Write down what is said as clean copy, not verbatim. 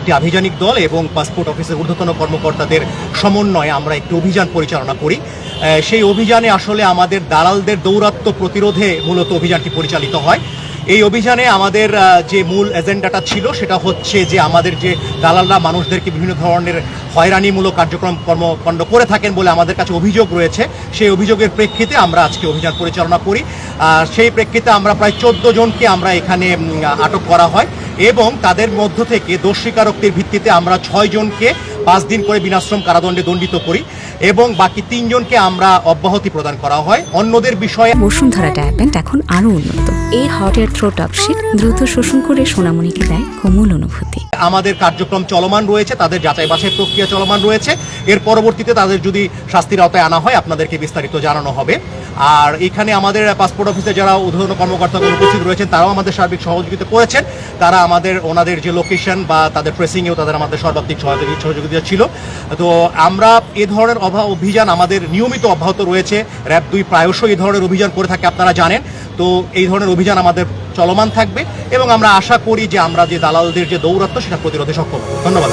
একটি আভিযানিক দল এবং পাসপোর্ট অফিসের ঊর্ধ্বতন কর্মকর্তাদের সমন্বয়ে আমরা একটি অভিযান পরিচালনা করি। সেই অভিযানে আসলে আমাদের দালালদের দৌরাত্ম্য প্রতিরোধে মূলত অভিযানটি পরিচালিত হয়। এই অভিযানে আমাদের যে মূল এজেন্ডাটা ছিল সেটা হচ্ছে যে আমাদের যে দালালরা মানুষদেরকে বিভিন্ন ধরনের হয়রানিমূলক কর্মকাণ্ড করে থাকেন বলে আমাদের কাছে অভিযোগ রয়েছে। সেই অভিযোগের প্রেক্ষিতে আমরা আজকে অভিযান পরিচালনা করি। সেই প্রেক্ষিতে আমরা প্রায় 14 জনকে আমরা এখানে আটক করা হয় এবং তাদের মধ্য থেকে দোষ স্বীকারোক্তির ভিত্তিতে আমরা 6 জনকে 5 দিন করে বিনাশ্রম কারাদণ্ডে দণ্ডিত করি এবং বাকি 3 জনকে আমরা অব্যাহতি প্রদান করা হয়। অন্যদের বিষয়ে বসুন্ধরা ডায়াপেন্ট এখন আরো উন্নত। এই হট এয়ার থ্রো টপশিট দ্রুত শোষণ করে সোনামণিকে দেয় কোমল অনুভূতি। আমাদের কার্যক্রম চলমান রয়েছে, তাদের যাচাই বাছাই প্রক্রিয়া চলমান রয়েছে। এর পরবর্তীতে তাদের যদি শাস্তির আওতায় আনা হয় আপনাদেরকে বিস্তারিত জানানো হবে। আর এখানে আমাদের পাসপোর্ট অফিসে যারা ঊর্ধ্বতন কর্মকর্তাগুলো উপস্থিত রয়েছেন তারাও আমাদের সার্বিক সহযোগিতা করেছেন। তারা ওনাদের যে লোকেশন বা তাদের ট্রেসিংয়েও তাদের আমাদের সর্বাত্মক সহযোগিতা ছিল। তো আমরা এ ধরনের অভিযান আমাদের নিয়মিত অব্যাহত রয়েছে। র্যাব 2 প্রায়শই এই ধরনের অভিযান করে থাকে, আপনারা জানেন। তো এই ধরনের অভিযান আমাদের চলমান থাকবে এবং আমরা আশা করি যে আমরা যে দালালদের যে দৌরাত্ম্য সেটা প্রতিরোধে সক্ষম। ধন্যবাদ।